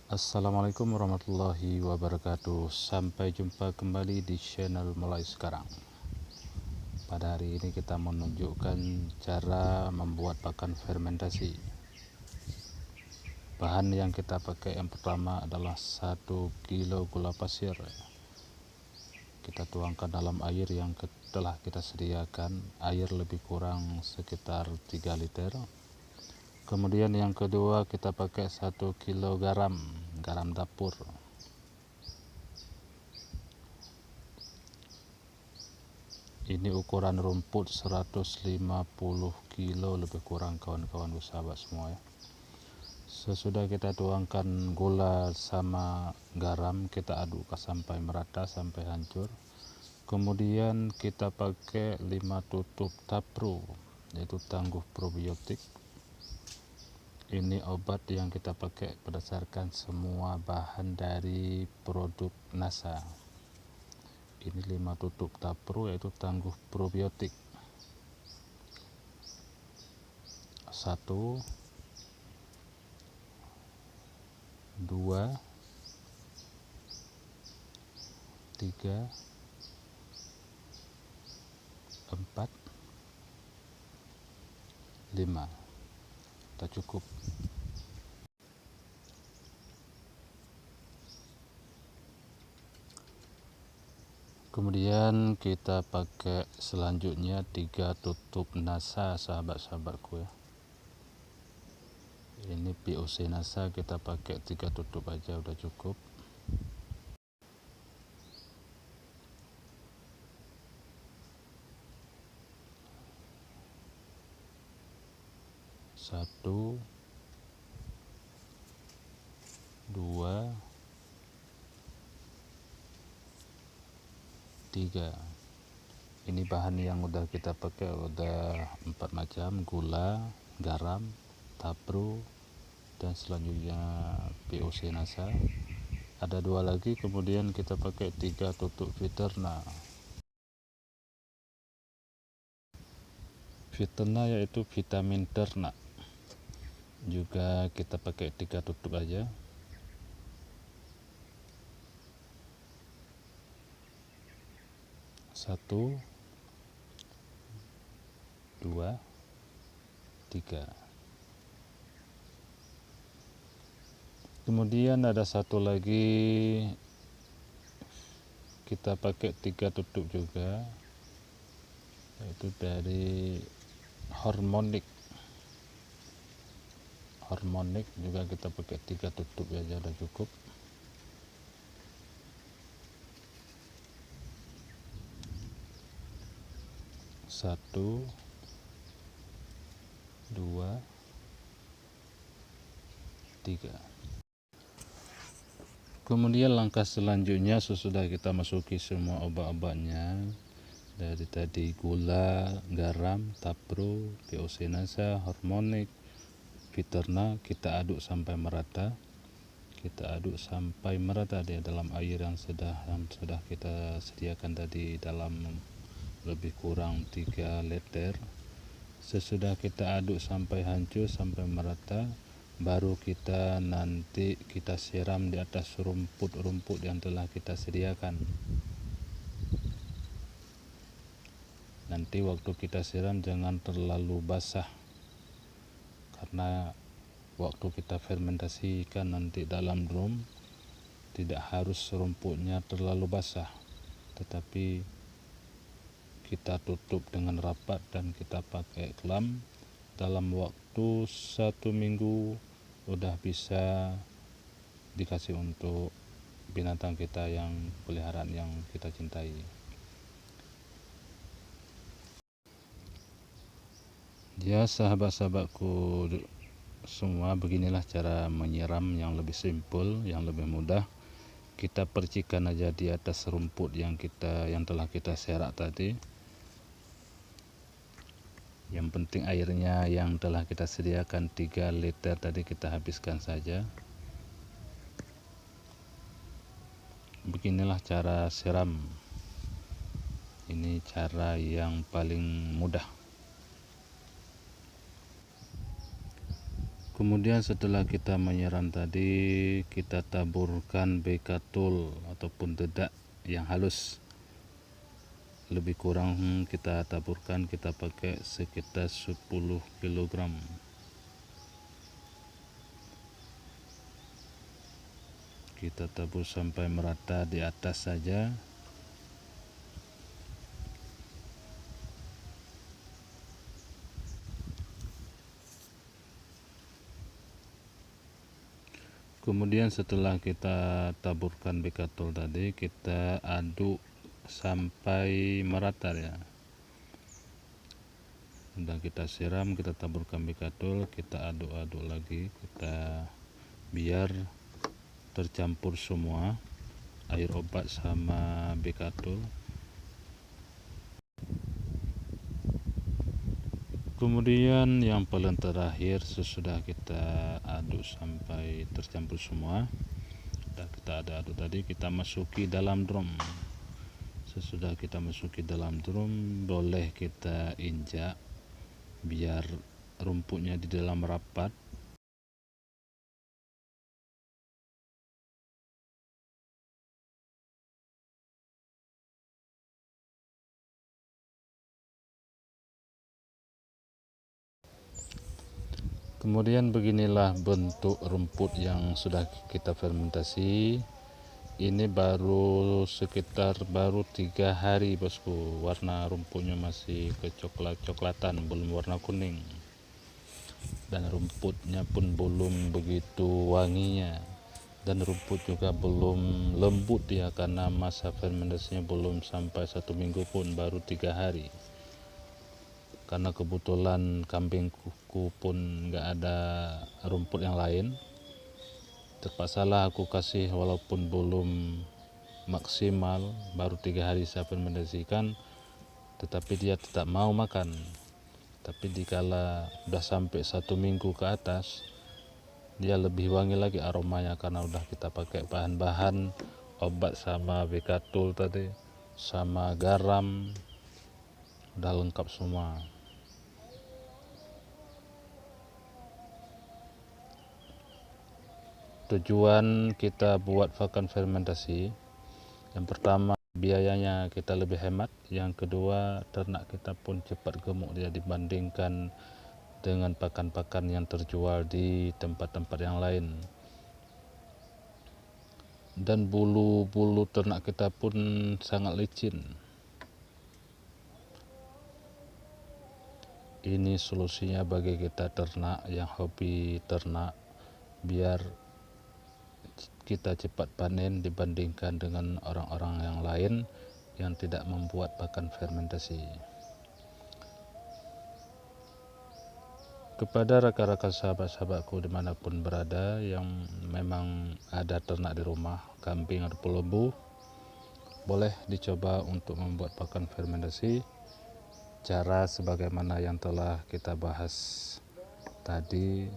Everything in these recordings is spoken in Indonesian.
Assalamualaikum warahmatullahi wabarakatuh. Sampai jumpa kembali di channel Mulai Sekarang. Pada hari ini kita menunjukkan cara membuat pakan fermentasi. Bahan yang kita pakai yang pertama adalah 1 kilo gula pasir. Kita tuangkan dalam air yang telah kita sediakan. Air lebih kurang sekitar 3 liter. Kemudian yang kedua kita pakai 1 kilo garam dapur. Ini ukuran rumput 150 kilo lebih kurang, kawan-kawan sahabat semua ya. Sesudah kita tuangkan gula sama garam, kita aduk sampai merata, sampai hancur. Kemudian kita pakai 5 tutup tapru, yaitu tangguh probiotik. Ini obat yang kita pakai berdasarkan semua bahan dari produk NASA. Ini 5 tutup tapru, yaitu tangguh probiotik. 1, 2, 3, 4, 5. Tak cukup. Kemudian kita pakai selanjutnya 3 tutup NASA, sahabat-sahabatku ya. Ini POC NASA, kita pakai 3 tutup aja udah cukup. Satu, 2, 3. Ini bahan yang udah kita pakai udah 4 macam, gula, garam, tapru, dan selanjutnya POC NASA. Ada 2 lagi, kemudian kita pakai 3 tutup Viterna. Viterna yaitu vitamin ternak. Juga kita pakai 3 tutup aja. 1, 2, 3. Kemudian ada satu lagi, kita pakai 3 tutup juga, yaitu dari Hormonic juga kita pakai 3 tutup aja udah cukup. Satu, 2, 3. Kemudian langkah selanjutnya sesudah kita masuki semua obat-obatnya, dari tadi gula, garam, tapru, POC NASA, Hormonic, Viterna, kita aduk sampai merata. Kita aduk sampai merata di dalam air yang sudah kita sediakan tadi, dalam lebih kurang 3 liter. Sesudah kita aduk sampai hancur, sampai merata, baru kita nanti kita siram di atas rumput-rumput yang telah kita sediakan. Nanti waktu kita siram jangan terlalu basah, karena waktu kita fermentasikan nanti dalam drum tidak harus rumputnya terlalu basah, tetapi kita tutup dengan rapat dan kita pakai kelam. Dalam waktu 1 minggu udah bisa dikasih untuk binatang kita yang peliharaan yang kita cintai. Ya sahabat-sahabatku semua, beginilah cara menyiram yang lebih simpel, yang lebih mudah. Kita percikan aja di atas rumput yang telah kita serak tadi. Yang penting airnya yang telah kita sediakan 3 liter tadi kita habiskan saja. Beginilah cara siram. Ini cara yang paling mudah. Kemudian setelah kita menyiram tadi, kita taburkan bekatul ataupun dedak yang halus. Lebih kurang kita taburkan, kita pakai sekitar 10 kg. Kita tabur sampai merata di atas saja. Kemudian setelah kita taburkan bekatul tadi, kita aduk sampai merata ya. Sudah kita siram, kita taburkan bekatul, kita aduk-aduk lagi, kita biar tercampur semua air obat sama bekatul. Kemudian yang paling terakhir, sesudah kita aduk sampai tercampur semua, kita aduk tadi, kita masuki dalam drum. Sesudah kita masuki dalam drum, boleh kita injak biar rumputnya di dalam rapat. Kemudian beginilah bentuk rumput yang sudah kita fermentasi. Ini baru sekitar 3 hari bosku. Warna rumputnya masih kecoklat-coklatan, belum warna kuning. Dan rumputnya pun belum begitu wanginya. Dan rumput juga belum lembut ya, karena masa fermentasinya belum sampai 1 minggu pun, baru 3 hari. Karena kebetulan kambingku pun nggak ada rumput yang lain, terpaksalah aku kasih walaupun belum maksimal, baru 3 hari saya fermentasikan, tetapi dia tetap mau makan. Tapi dikala udah sampai 1 minggu ke atas, dia lebih wangi lagi aromanya, karena udah kita pakai bahan-bahan obat sama bekatul tadi, sama garam, udah lengkap semua. Tujuan kita buat pakan fermentasi, yang pertama biayanya kita lebih hemat, yang kedua ternak kita pun cepat gemuk dia dibandingkan dengan pakan-pakan yang terjual di tempat-tempat yang lain. Dan bulu-bulu ternak kita pun sangat licin. Ini solusinya bagi kita ternak yang hobi ternak, biar kita cepat panen dibandingkan dengan orang-orang yang lain yang tidak membuat pakan fermentasi. Kepada rekan-rekan sahabat-sahabatku dimanapun berada yang memang ada ternak di rumah, kambing ataupun lembu, boleh dicoba untuk membuat pakan fermentasi. Cara sebagaimana yang telah kita bahas tadi,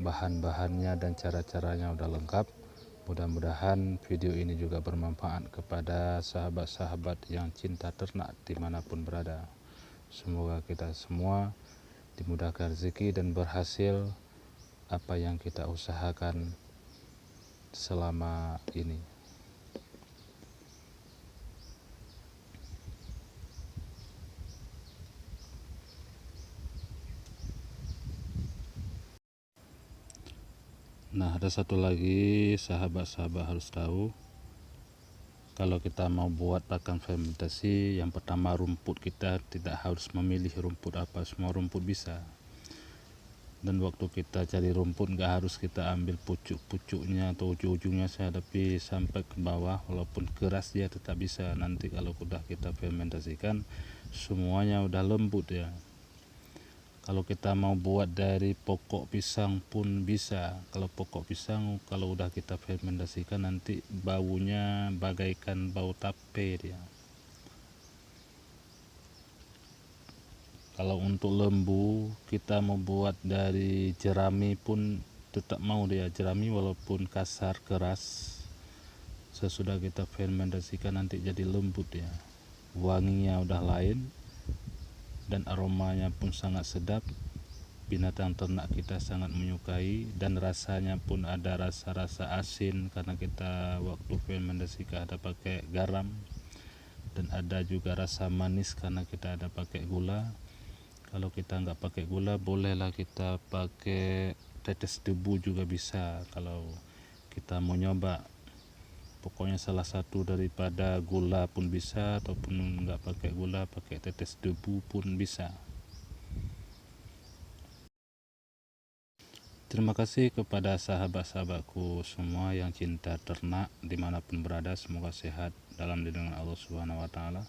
bahan-bahannya dan cara-caranya udah lengkap. Mudah-mudahan video ini juga bermanfaat kepada sahabat-sahabat yang cinta ternak dimanapun berada. Semoga kita semua dimudahkan rezeki dan berhasil apa yang kita usahakan selama ini. Nah, ada satu lagi sahabat-sahabat harus tahu, kalau kita mau buat pakan fermentasi, yang pertama rumput kita tidak harus memilih rumput apa, semua rumput bisa. Dan waktu kita cari rumput nggak harus kita ambil pucuk-pucuknya atau ujung-ujungnya saja, tapi sampai ke bawah, walaupun keras dia tetap bisa. Nanti kalau sudah kita fermentasikan, semuanya udah lembut ya. Kalau kita mau buat dari pokok pisang pun bisa. Kalau pokok pisang, kalau udah kita fermentasikan nanti baunya bagaikan bau tape dia. Kalau untuk lembu, kita mau buat dari jerami pun tetap mau dia, jerami walaupun kasar keras. Sesudah kita fermentasikan nanti jadi lembut ya. Wanginya udah lain dan aromanya pun sangat sedap. binatang ternak kita sangat menyukai, dan rasanya pun ada rasa-rasa asin karena kita waktu fermentasi ada pakai garam, dan ada juga rasa manis karena kita ada pakai gula. Kalau kita nggak pakai gula, bolehlah kita pakai tetes debu juga bisa kalau kita mau nyoba. Pokoknya salah satu daripada gula pun bisa, ataupun nggak pakai gula, pakai tetes debu pun bisa. Terima kasih kepada sahabat-sahabatku semua yang cinta ternak dimanapun berada. Semoga sehat dalam lindungan Allah Subhanahu wa Ta'ala.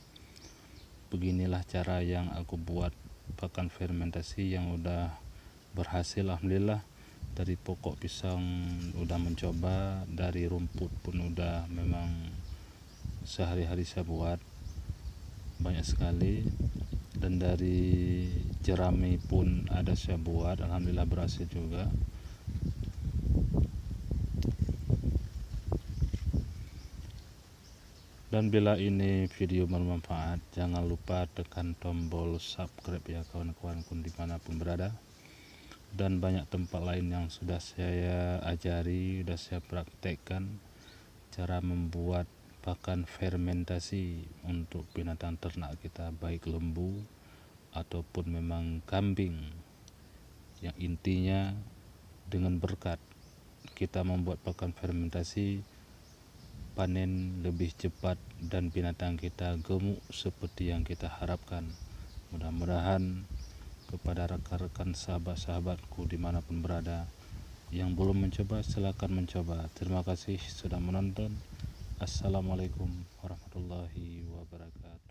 Beginilah cara yang aku buat pakan fermentasi yang udah berhasil, alhamdulillah. Dari pokok pisang udah mencoba, dari rumput pun udah, memang sehari-hari saya buat banyak sekali, dan dari jerami pun ada saya buat, alhamdulillah berhasil juga. Dan bila ini video bermanfaat, jangan lupa tekan tombol subscribe ya kawan-kawanku dimanapun berada. Dan banyak tempat lain yang sudah saya ajari, sudah saya praktekkan cara membuat pakan fermentasi untuk binatang ternak kita, baik lembu ataupun memang kambing. Yang intinya dengan berkat kita membuat pakan fermentasi, panen lebih cepat dan binatang kita gemuk seperti yang kita harapkan. Mudah-mudahan kepada rekan-rekan sahabat-sahabatku dimanapun berada yang belum mencoba, silakan mencoba. Terima kasih sudah menonton. Assalamualaikum warahmatullahi wabarakatuh.